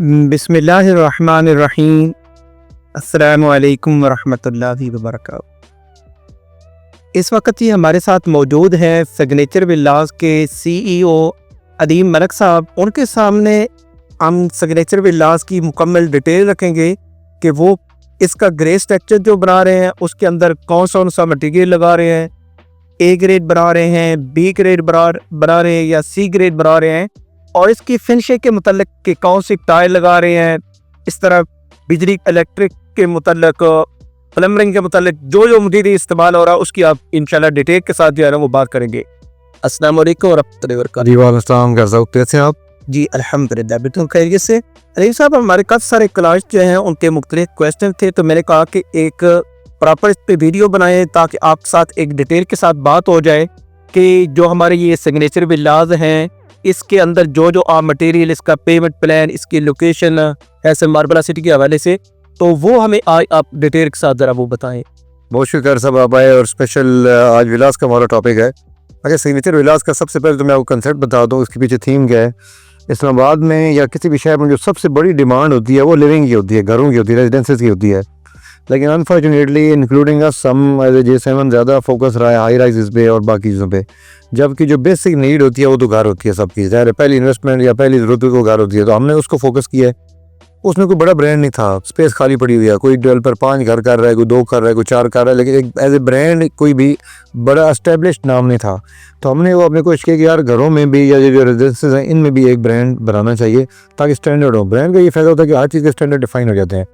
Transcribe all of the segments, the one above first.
बिस्मिल्लाहिर्रहमानिर्रहीम। अस्सलामु अलैकुम वरहमतुल्लाहि वबरकातुहू। इस वक्त ये हमारे साथ मौजूद हैं सिग्नेचर विलास के CEO अदीम मलिक साहब। उनके सामने हम सिग्नेचर विलास की मुकम्मल डिटेल रखेंगे कि वो इसका ग्रे स्ट्रक्चर जो बना रहे हैं उसके अंदर कौन सा मटेरियल लगा रहे हैं, A ग्रेड बना रहे हैं, B ग्रेड बना रहे हैं या C ग्रेड बना रहे हैं, और इसकी फिनिशिंग के मतलब कि कौन सी टाइल लगा रहे हैं। इस तरह बिजली इलेक्ट्रिक के मतलब प्लम्बरिंग के मतलब जो मटीरियल इस्तेमाल हो रहा है उसकी आप इंशाल्लाह डिटेल के साथ जो है ना वो बात करेंगे। अस्सलाम वालेकुम वरहमतुल्लाहि वबरकातुहू। जी वालेकुम, कैसे हैं आप? जी अल्हम्दुलिल्लाह बिल्कुल खैरियत से। अलीम साहब, हमारे काफ़ी सारे क्लाइंट्स जो हैं उनके मुख्तलिफ क्वेश्चन थे, तो मैंने कहा कि एक प्रॉपर इस पर वीडियो बनाएं ताकि आपके साथ एक डिटेल के साथ बात हो जाए कि जो हमारे ये सिग्नेचर विलास हैं इसके अंदर जो आप मटेरियल, इसका पेमेंट प्लान, इसकी लोकेशन ऐसे मार्बला सिटी के हवाले से, तो वो हमें आज आप डिटेल के साथ ज़रा वो बताएं। बहुत शुक्र सब आप आए, और स्पेशल आज विलास का हमारा टॉपिक है। अच्छा, सिग्नेचर विलास का सबसे पहले तो मैं आपको कंसेप्ट बता दूँ, उसके पीछे थीम क्या है। इस्लामाबाद में या किसी भी शहर में जो सबसे बड़ी डिमांड होती है वो लिविंग की होती है, घरों की होती है, रेजिडेंसेस की होती है। लेकिन unfortunately including some age a J7 ज़्यादा फोकस रहा है हाई राइजेस पे और बाकी चीज़ों पे, जबकि जो बेसिक नीड होती है वो तो घर होती है सबकी। ज़ाहिर पहली इन्वेस्टमेंट या पहली ज़रूरत को घर होती है, तो हमने उसको फोकस किया है। उसमें कोई बड़ा ब्रांड नहीं था, स्पेस खाली पड़ी हुई है। कोई डेवलपर 5 घर कर रहा है, कोई 2 कर रहा है, कोई 4 कर रहा है, लेकिन एक एज ए ब्रांड कोई भी बड़ा एस्टेब्लिश्ड नाम नहीं था। तो हमने वो अपने कोशिश किया कि यार घरों में भी या जो रेजिडेंसेस हैं इनमें भी एक ब्रांड बनाना चाहिए ताकि स्टैंडर्ड हो। ब्रांड का ये फ़ायदा होता है कि हर चीज़ के स्टैंडर्ड डिफाइन हो जाते हैं।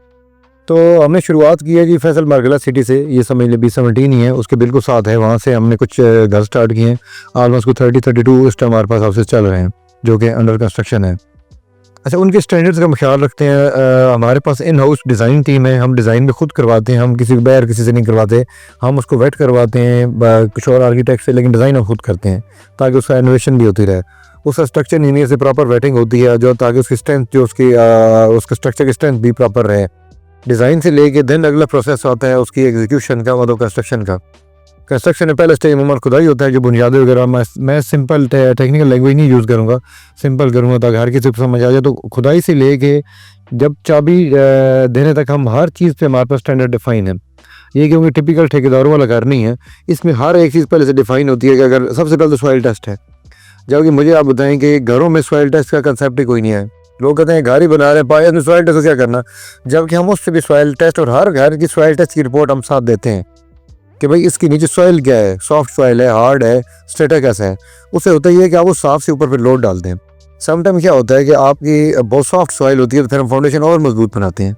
तो हमने शुरुआत की है जी फैसल मार्गला सिटी से, ये समझ लें B17 ही है, उसके बिल्कुल साथ है। वहाँ से हमने कुछ घर स्टार्ट किए हैं। ऑलमोस्ट को 30-32 इस टाइम हमारे पास हाउसेस चल रहे हैं जो कि अंडर कंस्ट्रक्शन है। अच्छा, उनके स्टैंडर्ड्स का हम ख्याल रखते हैं। हमारे पास इन हाउस डिज़ाइन टीम है, हम डिज़ाइन भी खुद करवाते हैं। हम किसी से नहीं करवाते, हम उसको वेट करवाते हैं कुछ और आर्किटेक्ट से, लेकिन डिज़ाइन हम खुद करते हैं ताकि उसका इनोवेशन भी होती रहे। उसका स्ट्रक्चर इंजीनियर से प्रॉपर वेटिंग होती है जो ताकि उसकी स्ट्रेंथ जो उसके स्ट्रक्चर की स्ट्रेंथ भी प्रॉपर रहे। डिज़ाइन से लेके देन अगला प्रोसेस आता है उसकी एग्जीक्यूशन का, मतलब कंस्ट्रक्शन का। कंस्ट्रक्शन में पहले स्टेज में खुदाई होता है, जो बुनियादें वगैरह मैं सिंपल टेक्निकल लैंग्वेज नहीं यूज़ करूँगा, सिंपल करूँगा ताकि हर किसी को समझ आ जाए। तो खुदाई से लेके जब चाबी देने तक हम हर चीज़ पे हमारे पास स्टैंडर्ड डिफाइन है। ये क्योंकि टिपिकल ठेकेदारों वाला घर नहीं है, इसमें हर एक चीज़ पहले से डिफाइन होती है कि अगर सबसे पहले तो सॉइल टेस्ट है। जबकि मुझे आप बताएं कि घरों में सॉइल टेस्ट का कंसेप्ट ही कोई नहीं है। लोग कहते हैं घर ही बना रहे हैं, पाया में सॉइल टेस्ट क्या करना, जबकि हम उससे भी सॉइल टेस्ट और हर घर की सॉइल टेस्ट की रिपोर्ट हम साथ देते हैं कि भाई इसके नीचे सॉइल क्या है, सॉफ्ट सॉइल है, हार्ड है, स्ट्रेटा कैसा है। उससे होता ही है कि आप वो साफ से ऊपर फिर लोड डालते हैं। समटाइम क्या होता है कि आपकी बहुत सॉफ्ट सॉइल होती है तो फिर हम फाउंडेशन और मजबूत बनाते हैं।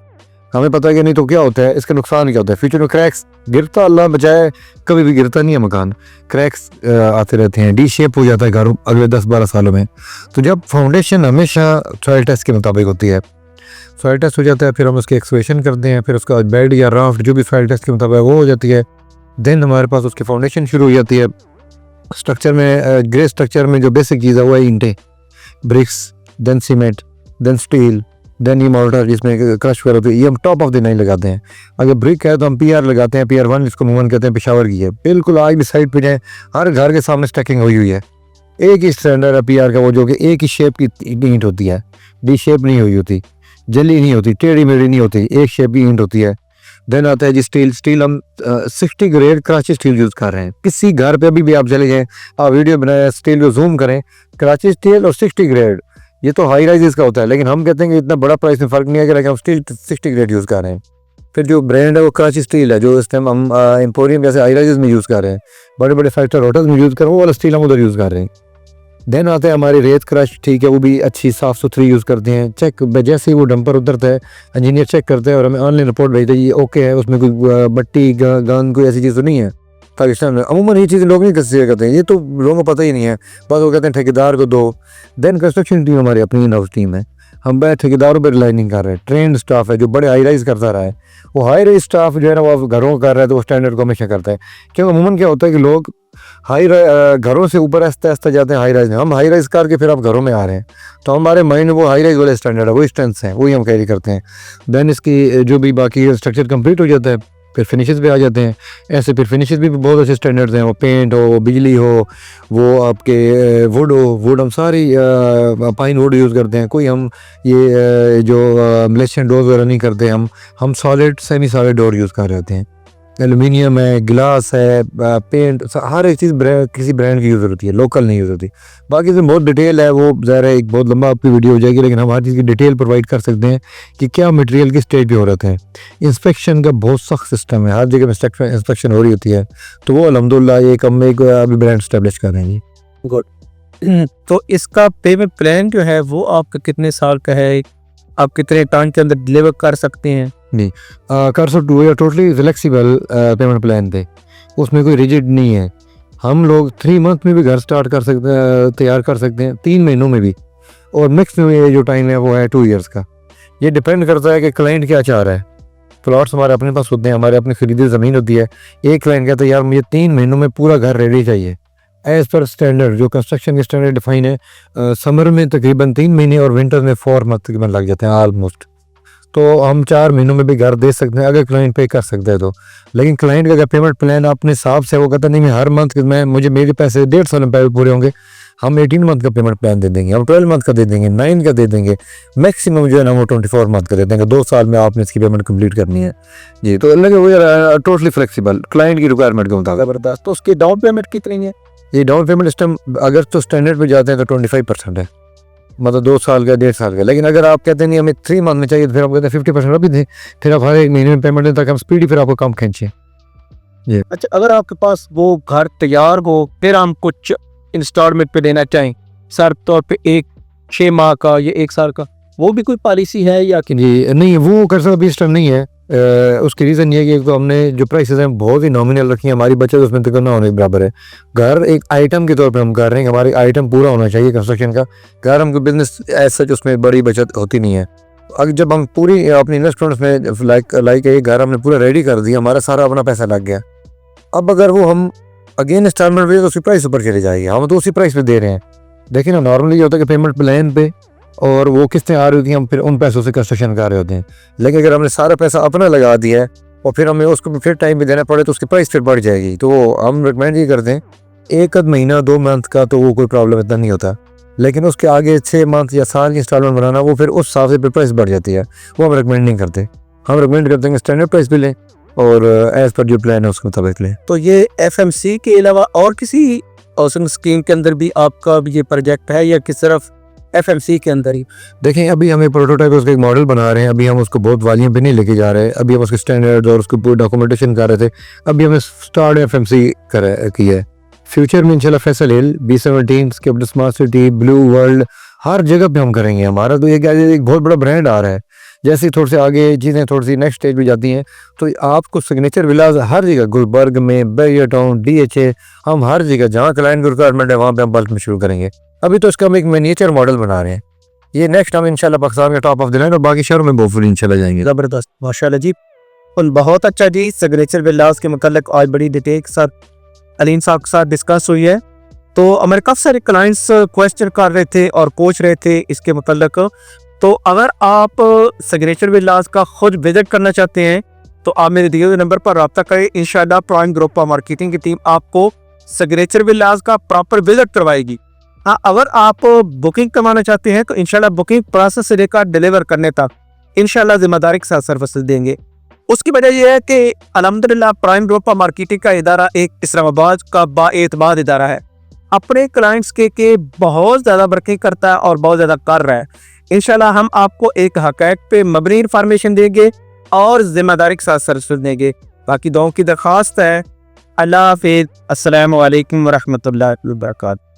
हमें पता है कि नहीं तो क्या होता है, इसका नुकसान क्या होता है। फ्यूचर में क्रैक्स गिरता, अल्लाह बचाए, कभी भी गिरता नहीं है मकान, क्रैक्स आते रहते हैं, डी शेप हो जाता है घर अगले 10-12 सालों में। तो जब फाउंडेशन हमेशा सॉइल टेस्ट के मुताबिक होती है, सॉइल टेस्ट हो जाता है, फिर हम उसकी एक्सकेवेशन करते हैं, फिर उसका बेड या राफ्ट जो भी सॉइल टेस्ट के मुताबिक वो हो जाती है। देन हमारे पास उसकी फाउंडेशन शुरू हो जाती है। स्ट्रक्चर में ग्रे स्ट्रक्चर में जो बेसिक चीज़ है वो है ईंटें, bricks, then cement, then steel, then ये मोर्टर जिसमें क्रश वगैरह होती है, ये हम टॉप ऑफ द नाइन लगाते हैं। अगर ब्रिक है तो हम PR लगाते हैं, PR1 जिसको मूवन कहते हैं, पेशावर की है। बिल्कुल आज भी साइड पे जाए हर घर के सामने स्टैकिंग हुई है। एक ही स्टैंडर्ड है PR का, वो जो कि एक ही शेप की ईंट होती है, डी शेप नहीं हुई होती, जली नहीं होती, टेढ़ी मेढ़ी नहीं होती, एक शेप की ईंट होती है। देन आता है जी स्टील हम 60 ग्रेड कराची स्टील यूज़ कर रहे हैं। किसी घर पे अभी भी आप चले जाएँ, आप वीडियो बनाए, स्टील को जूम करें, कराची स्टील और 60 ग्रेड, ये तो हाई राइजेस का होता है। लेकिन हम कहते हैं कि इतना बड़ा प्राइस में फ़र्क नहीं है कि हम स्टील 60 ग्रेड यूज़ कर रहे हैं। फिर जो ब्रांड है वो कराची स्टील है, जो इस टाइम हम एम्पोरियम जैसे हाई राइजेस में यूज़ कर रहे हैं, बड़े बड़े 5 स्टार होटल्स में यूज़ कर रहे हैं, वो वाला स्टील हम उधर यूज़ कर रहे हैं। देन आते हैं हमारी रेत क्रश, ठीक है, वो भी अच्छी साफ़ सुथरी यूज़ करते हैं। चेक जैसे ही वो डंपर उतरता है, इंजीनियर चेक करते हैं और हमें ऑनलाइन रिपोर्ट भेजते हैं, ये ओके है, उसमें कोई मट्टी गंद कोई ऐसी चीज़ तो नहीं है। पाकिस्तान में अमूमन ये चीज़ें लोग नहीं कंसीडर करते हैं, ये तो लोगों को पता ही नहीं है, बस वो कहते हैं ठेकेदार को दो। देन कंस्ट्रक्शन टीम हमारी अपनी इन हाउस टीम है, हम ठेकेदारों पर रिलाई नहीं कर रहे, ट्रेंड स्टाफ है जो बड़े हाई राइज करता रहा है। वो हाई राइज स्टाफ जो है ना वो घरों का कर रहा है तो वो स्टैंडर्ड को हमेशा करता है। क्योंकि अमूमन क्या होता है कि लोग घरों से ऊपर आस्ते आस्ते जाते हैं हाई राइज में, हम हाई राइज करके फिर आप घरों में आ रहे हैं, तो हमारे माइंड में वो हाई राइज वाले स्टैंडर्ड है, वही स्ट्रेंथ्स हैं, वही हम कैरी करते हैं। देन इसकी जो भी बाकी स्ट्रक्चर कंप्लीट हो जाता है, फिर फिनिशेस पे आ जाते हैं। ऐसे फिर फिनिशेस भी बहुत अच्छे स्टैंडर्ड्स हैं, वो पेंट हो, वो बिजली हो, वो आपके वुड हो, वुड हम सारी पाइन वुड यूज़ करते हैं। कोई हम ये जो मलेशियन डोर वगैरह नहीं करते, हम solid semi solid door use कर रहे होते हैं। एलुमिनियम है, गिलास है, पेंट, हर एक चीज़ किसी ब्रांड की यूज़ होती है, लोकल नहीं यूज़ होती। बाकी इसमें बहुत डिटेल है, वो ज़ाहिर है एक बहुत लंबा आपकी वीडियो हो जाएगी, लेकिन हम हर चीज़ की डिटेल प्रोवाइड कर सकते हैं कि क्या मटेरियल किस स्टेज पे हो रहे हैं। इंस्पेक्शन का बहुत सख्त सिस्टम है, हर जगह इंस्पेक्शन हो रही होती है, तो वो अल्हम्दुलिल्लाह एक हम एक अभी ब्रांड स्टैब्लिश कर रहे हैं जी। गुड। तो इसका पेमेंट प्लान जो है वो आपका कितने साल का है, आप कितने टाइम के अंदर डिलीवर कर सकते हैं? कर सकते हो, या टोटली फ्लेक्सिबल पेमेंट प्लान पे, उसमें कोई रिजिड नहीं है। हम लोग 3 मंथ में भी घर स्टार्ट कर सकते हैं, तैयार कर सकते हैं, 3 महीनों में भी, और मैक्सिमम ये जो टाइम है वो है 2 ईयर्स का। ये डिपेंड करता है कि क्लाइंट क्या चाह रहा है। प्लॉट्स हमारे अपने पास होते हैं, हमारे अपनी खरीदी ज़मीन होती है। एक क्लाइंट कहता है यार मुझे 3 महीनों में पूरा घर रेडी चाहिए, एज़ पर स्टैंडर्ड जो कंस्ट्रक्शन के स्टैंडर्ड डिफाइन है। समर में तकरीबन 3 महीने और विंटर में 4 मंथ तकरीबन लग जाते हैं ऑलमोस्ट। तो हम 4 महीनों में भी घर दे सकते हैं अगर क्लाइंट पे कर सकता है तो। लेकिन क्लाइंट का अगर पेमेंट प्लान अपने हिसाब से वो कहता नहीं मैं हर मंथ मुझे मेरे पैसे 1.5 साल में पूरे होंगे, हम 18 मंथ का पेमेंट प्लान दे देंगे, हम 12 मंथ का दे देंगे, 9 का दे देंगे, मैक्सिमम जो है ना वो 24 मंथ का दे देंगे। 2 साल में आपने इसकी पेमेंट कंप्लीट करनी है जी। तो लगे वो यार टोटली फ्लेक्सिबल क्लाइंट की रिक्वायरमेंट के मुताबिक। ज़बरदस्त। तो उसकी डाउन पेमेंट कितनी है? ये डाउन पेमेंट इस टाइम अगर तो स्टैंडर्ड पे जाते हैं तो 25% है, मतलब 2 साल का 1.5 साल का। लेकिन अगर आप कहते हैं नहीं हमें 3 मंथ में चाहिए, तो फिर आप कहते हैं 50% अभी दें, फिर आप हर एक महीने में पेमेंट दें ताकि हम स्पीडी फिर आपको कम खींचें। अच्छा, अगर आपके पास वो घर तैयार हो फिर हम कुछ इंस्टॉलमेंट पे देना चाहें, सर तौर पे 6 माह का या 1 साल का, वो भी कोई पॉलिसी है या कि जी नहीं, वो कर सकते अभी इस टाइम नहीं है। उसकी रीज़न ये है कि एक तो हमने जो प्राइसेस हैं बहुत ही नॉमिनल रखी है, हमारी बचत उसमें तक ना होने के बराबर है। घर एक आइटम के तौर पे हम कर रहे हैं, हमारे आइटम पूरा होना चाहिए कंस्ट्रक्शन का। घर हमको बिजनेस एज सच उसमें बड़ी बचत होती नहीं है। अगर जब हम पूरी अपनी इन्वेस्टमेंट में लाइक ये घर हमने पूरा रेडी कर दिया, हमारा सारा अपना पैसा लग गया, अब अगर वो हम अगेन इंस्टॉलमेंट पे तो उसकी प्राइस ऊपर चली जाएगी, हम तो उसी प्राइस पे दे रहे हैं। देखिए ना, नॉर्मली ये होता है कि पेमेंट प्लान पे और वो किस्तें आ रही होती हैं, हम फिर उन पैसों से कंस्ट्रक्शन कर रहे होते हैं। लेकिन अगर हमने सारा पैसा अपना लगा दिया है और फिर हमें उसको फिर टाइम भी देना पड़े तो उसकी प्राइस फिर बढ़ जाएगी। तो हम रिकमेंड ये करते हैं 1 आध महीना 2 मंथ का तो वो कोई प्रॉब्लम इतना नहीं होता, लेकिन उसके आगे 6 मंथ या साल की इंस्टॉलमेंट बनाना वो फिर उस हिसाब से फिर प्राइस बढ़ जाती है। वो हम रिकमेंड नहीं करते। हम रिकमेंड करते हैं स्टैंडर्ड प्राइस भी लें और एज पर जो प्लान है उसके मुताबिक लें। तो ये FMC के अलावा और किसी हाउसिंग स्कीम के अंदर भी आपका भी ये प्रोजेक्ट है या कि सिर्फ FMC के अंदर ही? देखें, अभी हम एक प्रोटोटाइप उसका एक मॉडल बना रहे हैं, अभी हम उसको बहुत वॉल्यूम पे नहीं लेके जा रहे हैं। अभी हम उसके स्टैंडर्ड और उसको पूरी डॉक्यूमेंटेशन कर रहे थे। अभी हमने स्टार्ट FMC किया है। फ्यूचर में इंशाल्लाह Faisal hill, B17, capital smart city, blue world, हर जगह पे हम करेंगे। हमारा तो एक बहुत बड़ा ब्रांड आ रहा है। जैसे ही थोड़ी सी आगे चीज़ें थोड़ी सी नेक्स्ट स्टेज पे जाती हैं तो आपको सिग्नेचर विलाज हर जगह, गुलबर्ग में, बैरियर टाउन, DHA, हम हर जगह जहाँ क्लाइंट की रिक्वायरमेंट है वहाँ पे हम बल्क में शुरू करेंगे। अभी तो इसका हम एक मिनिएचर मॉडल बना रहे हैं। ये नेक्स्ट हम इंशाल्लाह पाकिस्तान के टॉप ऑफ द लाइन और बाकी शहरों में बहुत इंशाल्लाह जाएंगे। ज़बरदस्त, माशाल्लाह जी, बहुत अच्छा जी। सिग्नेचर विलास के मतलब आज बड़ी डिटेल के साथ अलीम साहब के साथ डिस्कस हुई है। तो हमारे काफ़ी सारे क्लाइंट्स क्वेश्चन कर रहे थे और पूछ रहे थे इसके मतलब। तो अगर आप सिग्नेचर विलास का खुद विजिट करना चाहते हैं तो आप मेरे दिए हुए नंबर पर रब्ता करें। इंशाल्लाह प्राइम ग्रुप ऑफ मार्केटिंग की टीम आपको सिग्नेचर विलास का प्रॉपर विजिट करवाएगी। हाँ, अगर आप बुकिंग करवाना चाहते हैं तो इंशाल्लाह बुकिंग प्रोसेस से लेकर डिलीवर करने तक इंशाल्लाह जिम्मेदारी के साथ सर्विसेज देंगे। उसकी वजह यह है कि अल्हम्दुलिल्लाह प्राइम ग्रुप ऑफ मार्केटिंग का इदारा एक इस्लामाबाद का बाएतमाद इदारा है, अपने क्लाइंट्स के बहुत ज़्यादा वर्किंग करता है और बहुत ज़्यादा कर रहा है। इंशाल्लाह हम आपको एक हक़ाइक़ पे मबनी इन्फॉर्मेशन देंगे और जिम्मेदारी के साथ सर्विस देंगे। बाकी दुआओं की दरख्वास्त है। अल्लाह हाफ़िज़। अस्सलामु अलैकुम व रहमतुल्लाहि व बरकातहू।